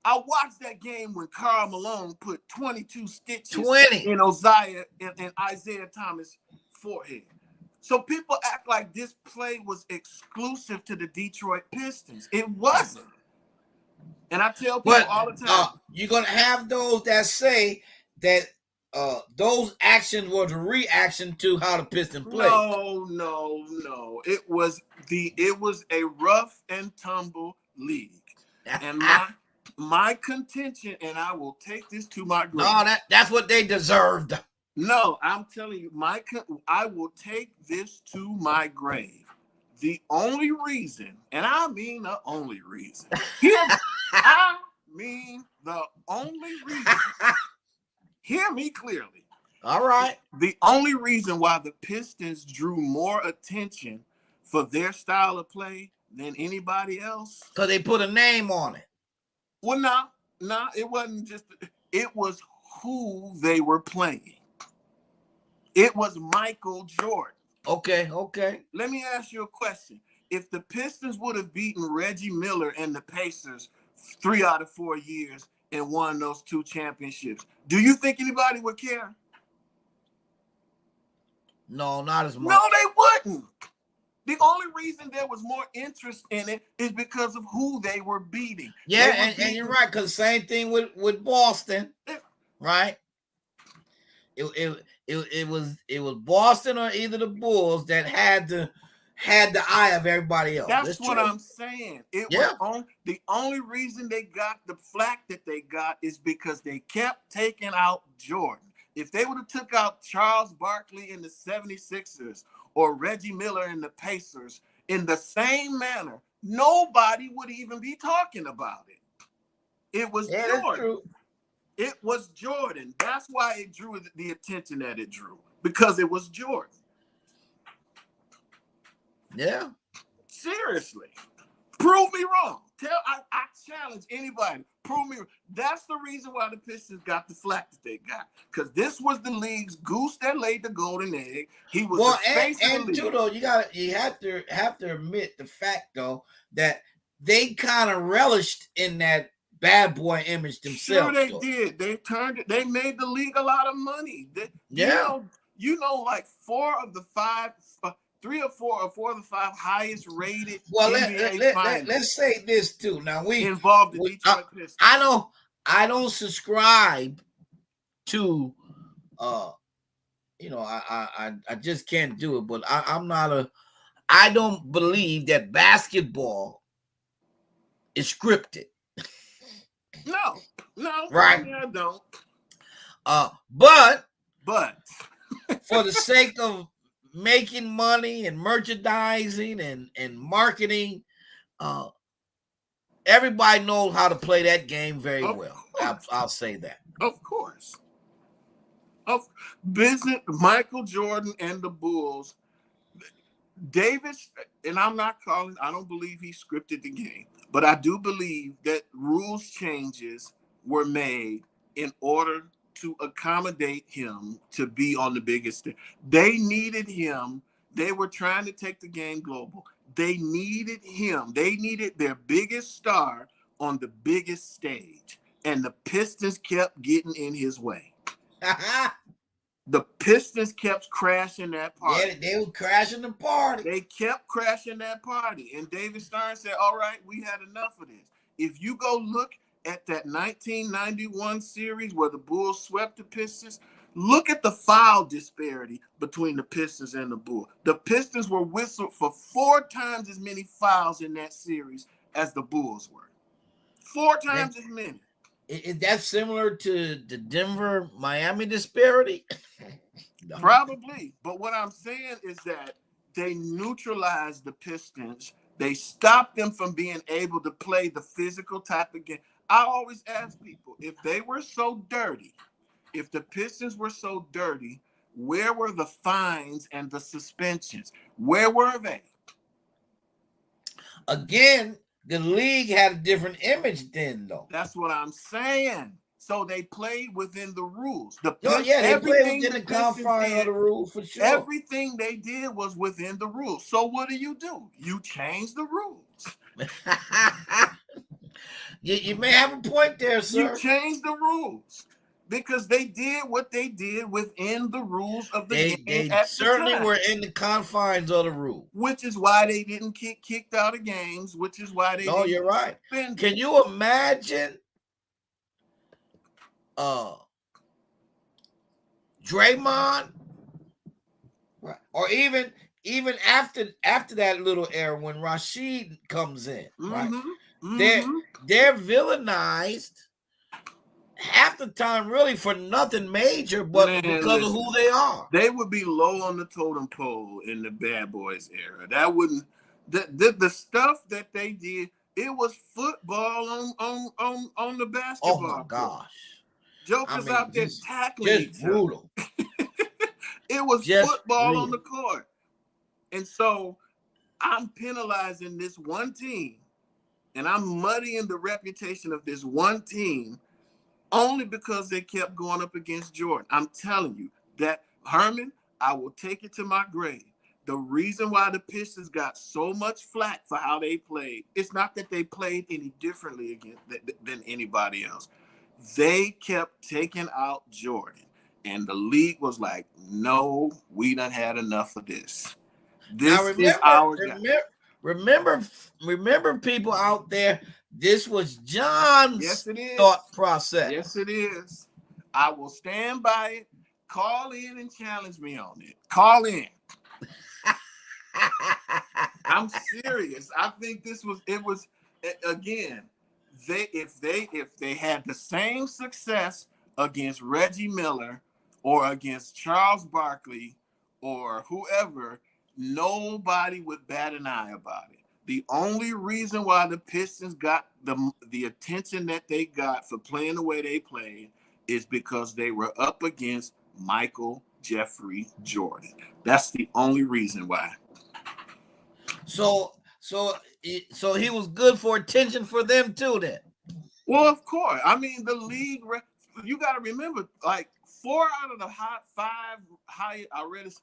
I watched that game when Karl Malone put 22 stitches 20. in Isaiah Thomas' forehead. So people act like this play was exclusive to the Detroit Pistons. It wasn't. And I tell people But all the time, you're gonna have those that say that those actions were the reaction to how the Pistons played. no. It was a rough and tumble league. And my contention, and I will take this to my grave. No, that's what they deserved. No, I'm telling you, I will take this to my grave. The only reason, and I mean the only reason, I mean the only reason, hear me clearly. All right. The only reason why the Pistons drew more attention for their style of play than anybody else, because they put a name on it. Well, no, it wasn't just. It was who they were playing. It was Michael Jordan. Okay. Let me ask you a question. If the Pistons would have beaten Reggie Miller and the Pacers 3 out of 4 years and won those 2 championships, do you think anybody would care? No, not as much. No, they wouldn't. The only reason there was more interest in it is because of who they were beating. Yeah, and you're right, because same thing with Boston, right? It was Boston or either the Bulls that had the eye of everybody else. That's what I'm saying. The only reason they got the flack that they got is because they kept taking out Jordan. If they would have took out Charles Barkley in the 76ers or Reggie Miller in the Pacers in the same manner, nobody would even be talking about it. It was Jordan. That's true. It was Jordan. That's why it drew the attention that it drew, because it was Jordan. Yeah. Seriously. Prove me wrong. I challenge anybody. Prove me wrong. That's the reason why the Pistons got the flack that they got. Because this was the league's goose that laid the golden egg. He was the face of the league. Too, though, you have to admit the fact though that they kind of relished in that bad boy image themselves. Sure, they did. They turned it. They made the league a lot of money. You know, like 3 or 4 of the 5 highest rated NBA finals. Let's say this too. Now we involved the Detroit Pistons. I don't subscribe to I just can't do it, but I don't believe that basketball is scripted. No, right? I don't. But for the sake of making money and merchandising and marketing, everybody knows how to play that game very well. I'll say that. Of course. Business, Michael Jordan and the Bulls. Davis, and I don't believe he scripted the game, but I do believe that rules changes were made in order to accommodate him to be on the biggest stage. They needed him. They were trying to take the game global. They needed him. They needed their biggest star on the biggest stage. And the Pistons kept getting in his way. The Pistons kept crashing that party. Yeah, they were crashing the party. They kept crashing that party. And David Stern said, all right, we had enough of this. If you go look at that 1991 series where the Bulls swept the Pistons, look at the foul disparity between the Pistons and the Bulls. The Pistons were whistled for 4 times as many fouls in that series as the Bulls were. 4 times as many. Is that similar to the Denver-Miami disparity? No. Probably. But what I'm saying is that they neutralized the Pistons. They stopped them from being able to play the physical type of game. I always ask people, if they were so dirty, if the Pistons were so dirty, where were the fines and the suspensions? Where were they? Again, the league had a different image then, though. That's what I'm saying. So they played within the rules. They played within the confines of the rules for sure. Everything they did was within the rules. So what do? You change the rules. You may have a point there, You sir. changed the rules because they did what they did within the rules of the game They at the certainly time. were in the confines of the rule. Which is why they didn't get kicked out of games, which is why they No, didn't you're get right. suspended. Can you imagine Draymond, or even after that little era when Rashid comes in, right? They're villainized half the time really for nothing major, but because of who they are. They would be low on the totem pole in the Bad Boys era. That wouldn't the stuff that they did. It was football on the basketball Oh my court. gosh! Jokers out there tackling just each brutal. other. It was just football brutal on the court, and so I'm penalizing this one team, and I'm muddying the reputation of this one team only because they kept going up against Jordan. I'm telling you that, Herman, I will take it to my grave. The reason why the Pistons got so much flack for how they played, it's not that they played any differently than anybody else. They kept taking out Jordan, and the league was like, no, we done had enough of this. This is our guy. Remember, people out there, this was John's thought process. Yes, it is. I will stand by it. Call in and challenge me on it. Call in. I'm serious. I think it was again, if they had the same success against Reggie Miller or against Charles Barkley or whoever, nobody would bat an eye about it. The only reason why the Pistons got the attention that they got for playing the way they played is because they were up against Michael Jeffrey Jordan. That's the only reason why. So he was good for attention for them too then. Well, of course. I mean, the league, you got to remember, like 4 out of the I read it,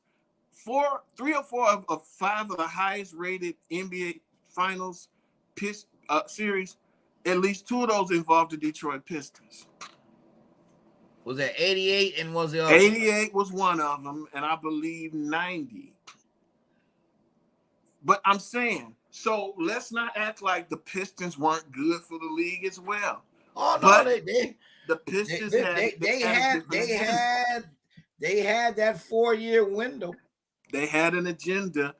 3 or 4 of 5 of the highest rated NBA Finals series, at least 2 of those involved the Detroit Pistons. Was that 88 and was the other? 88 was one of them, and I believe 90. But I'm saying, so let's not act like the Pistons weren't good for the league as well. Oh no, but the Pistons they had that 4-year window. They had an agenda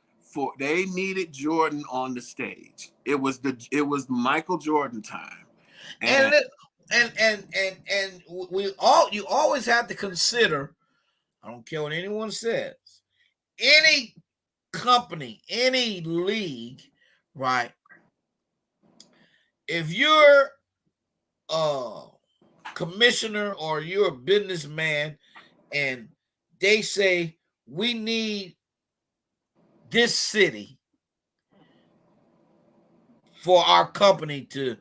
they needed Jordan on the stage. It was Michael Jordan time. And you always have to consider, I don't care what anyone says, any company, any league, right? If you're a commissioner or you're a businessman and they say we need this city for our company to,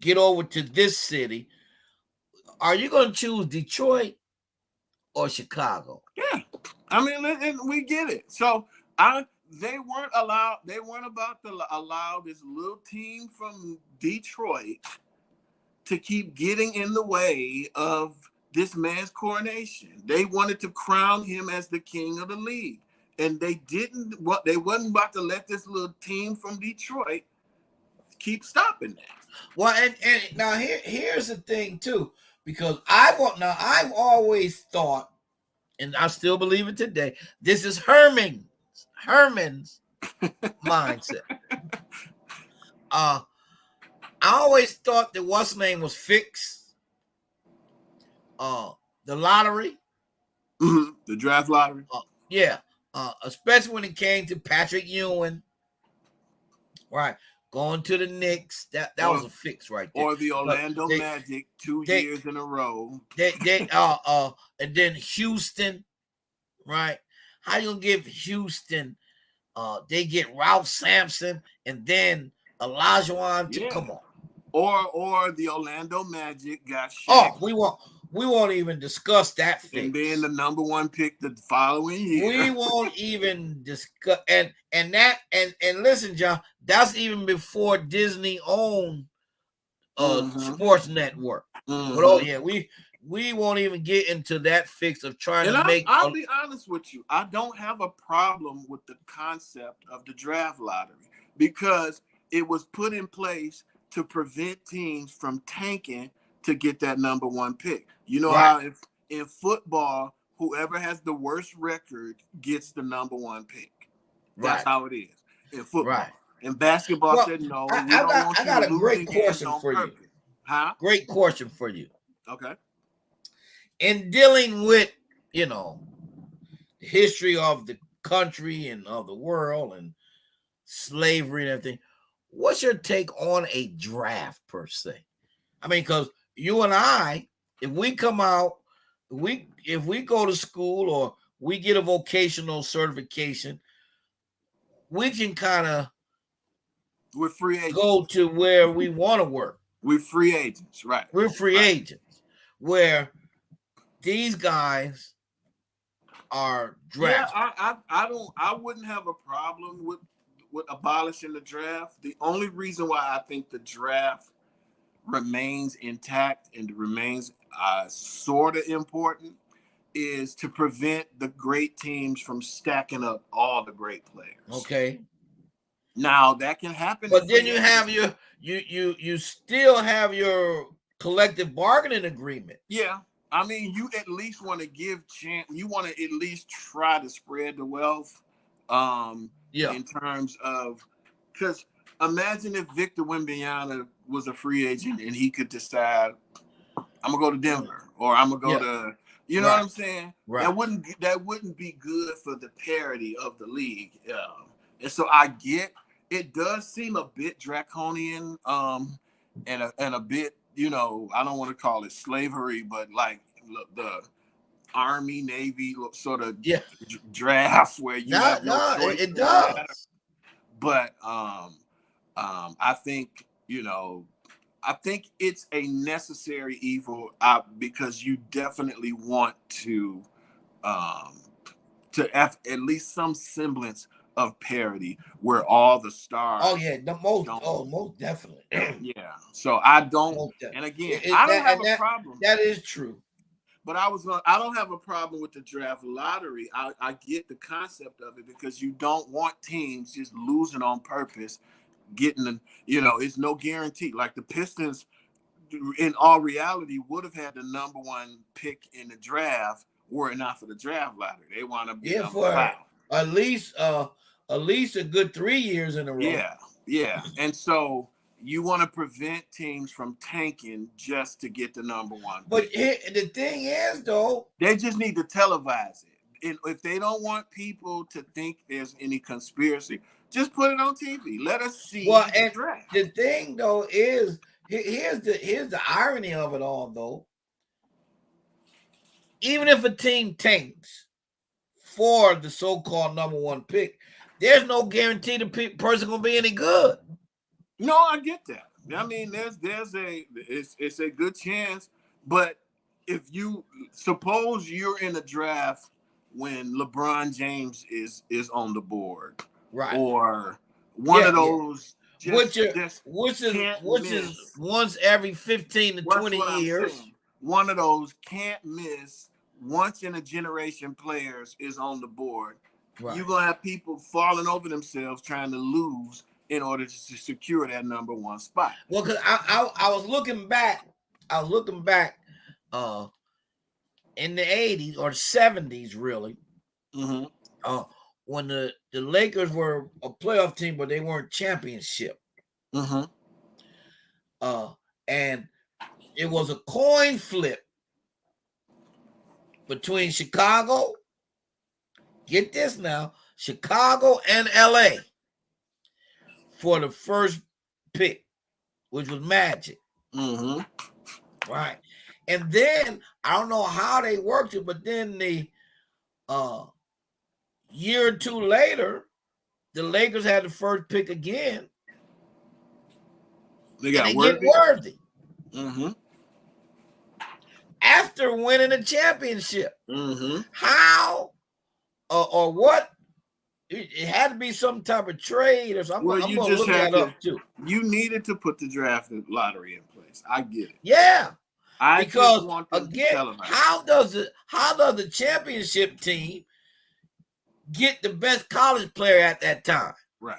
get over to this city, are you going to choose Detroit or Chicago? Yeah, I mean, we get it. So they weren't about to allow this little team from Detroit to keep getting in the way of this man's coronation. They wanted to crown him as the king of the league, and they wasn't about to let this little team from Detroit keep stopping that. Well, and now here's the thing too, because I've always thought, and I still believe it today, this is Herman's mindset. I always thought that what's name was fixed. The lottery, the draft lottery, yeah. Especially when it came to Patrick Ewing, right? Going to the Knicks, that was a fix right there. Or the Orlando Magic 2 years in a row. And then Houston, right? How you gonna give Houston? They get Ralph Sampson and then Olajuwon. Come on. Or the Orlando Magic got Shaq. Oh, we won't even discuss that fix. And being the number 1 pick the following year. We won't even discuss and listen, John, that's even before Disney owned sports network. But oh yeah, we won't even get into that fix of trying And to make. I'll be honest with you, I don't have a problem with the concept of the draft lottery because it was put in place to prevent teams from tanking to get that number one pick. You know Right. how if in football, whoever has the worst record gets the number one pick. That's Right. how it is in football. Right. And basketball Well, said, no, we I don't got want I you got a great losing games question on for you. purpose. Huh? Great question for you. Okay. In dealing with, you know, the history of the country and of the world and slavery and everything, what's your take on a draft per se? I mean, because you and I, if we come out, if we go to school or we get a vocational certification, we can kind of We're free agents. go to where we want to work. We're free agents, right? We're free agents. Where these guys are drafted. Yeah, I wouldn't have a problem with abolishing the draft. The only reason why I think the draft remains intact and remains sort of important is to prevent the great teams from stacking up all the great players. Okay. Now that can happen, but then you have your you still have your collective bargaining agreement. Yeah, I mean, you at least want to give chance. You want to at least try to spread the wealth. In terms of, because imagine if Victor Wembanyama was a free agent and he could decide, I'm gonna go to Denver or I'm gonna go to, you know what I'm saying? Right. That wouldn't be good for the parity of the league. And so I get it does seem a bit draconian, and a bit, you know, I don't want to call it slavery, but like the Army Navy sort of draft where you have no choice. It does. But I think, you know, I think it's a necessary evil because you definitely want to have at least some semblance of parity where all the stars. Oh yeah, most definitely. Yeah. So I don't. And again, I don't have a problem. That is true. But I don't have a problem with the draft lottery. I get the concept of it because you don't want teams just losing on purpose, getting, you know, it's no guarantee. Like the Pistons, in all reality, would have had the number one pick in the draft were it not for the draft lottery. They want to be number 5. At least a good 3 years in a row. Yeah. And so you want to prevent teams from tanking just to get the number one. But the thing is, though, they just need to televise it. And if they don't want people to think there's any conspiracy, just put it on TV. Let us see. Well, and the thing though is, here's the irony of it all, though. Even if a team tanks for the so-called number one pick, there's no guarantee the person gonna be any good. No, I get that. I mean, it's a good chance, but if you suppose you're in a draft when LeBron James is on the board, right, or one of those, which is once every 15 to 20 years, one of those can't miss, once in a generation players is on the board. Right. You're gonna have people falling over themselves trying to lose in order to secure that number one spot. Well, because I was looking back, in the 80s or the 70s, really, when the Lakers were a playoff team, but they weren't championship. And it was a coin flip between Chicago, get this now, Chicago and LA for the first pick, which was Magic. Right. And then I don't know how they worked it, but then the year or two later, the Lakers had the first pick again. They got Worthy. After winning a championship. How or what It had to be some type of trade or something. Well, I'm you gonna just look had that to. up too. You needed to put the draft lottery in place. I get it. Yeah, I just because want them to again, celebrate. how does the championship team get the best college player at that time? Right.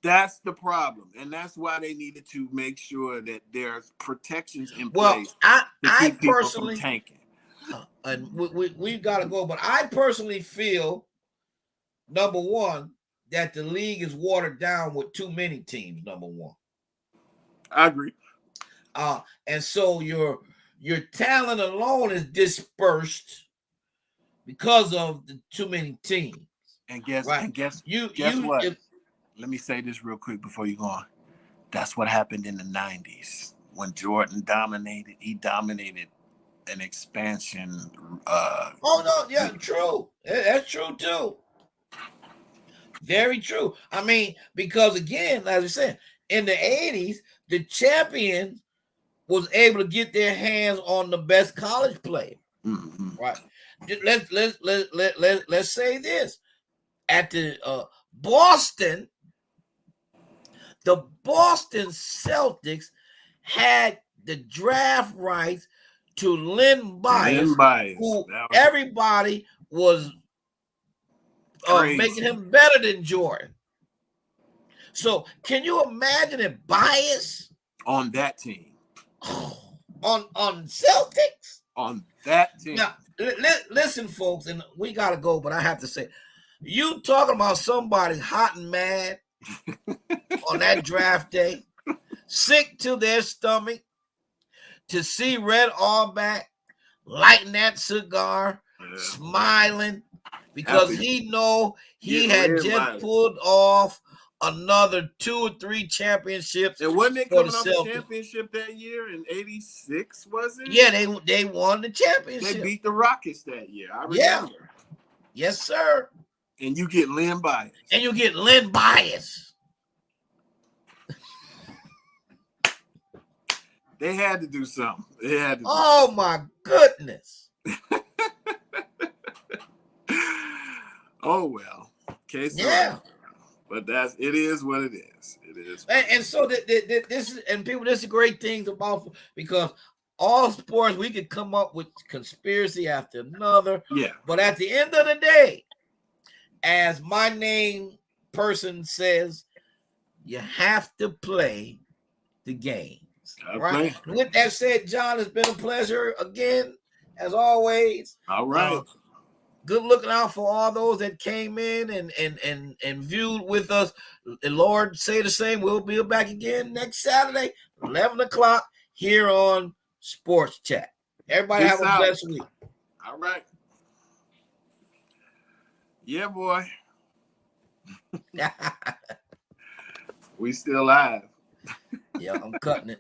That's the problem, and that's why they needed to make sure that there's protections in place to I keep people from personally, tanking. and we've got to go, but I personally feel, number one, that the league is watered down with too many teams. Number one, I agree. And so your talent alone is dispersed because of the too many teams. And guess Right? what? Let me say this real quick before you go on. That's what happened in the 90s when Jordan dominated. He dominated an expansion. Oh no, yeah, true. That's true too. Very true. I mean, because again, as I said, in the 80s, the champions was able to get their hands on the best college player. Mm-hmm. Right. Let's say this. At the Boston, the Boston Celtics had the draft rights to Lynn Bias, who everybody was making him better than Jordan. So can you imagine if Bias on that team, on Celtics, on that team? Now, listen, folks, and we gotta go, but I have to say, you talking about somebody hot and mad on that draft day, sick to their stomach, to see Red Auerbach lighting that cigar, smiling, because he know he had just pulled off another 2 or 3 championships. And wasn't they coming off a championship that year in '86? Was it? Yeah, they won the championship. They beat the Rockets that year. I remember. Yeah. Yes, sir. And you get Lynn Bias. They had to do something. They had to. Oh my goodness. Oh well. Okay. So yeah. But it is what it is. It is. And so this is, and people, this is great things about, because all sports we could come up with conspiracy after another. Yeah. But at the end of the day, as my name person says, you have to play the games. Right. With that said, John, it's been a pleasure again, as always. All right. Good looking out for all those that came in and viewed with us. And Lord, say the same. We'll be back again next Saturday, 11 o'clock, here on Sports Chat. Everybody have a blessed week. All right. Yeah, boy. We still live. Yeah, I'm cutting it.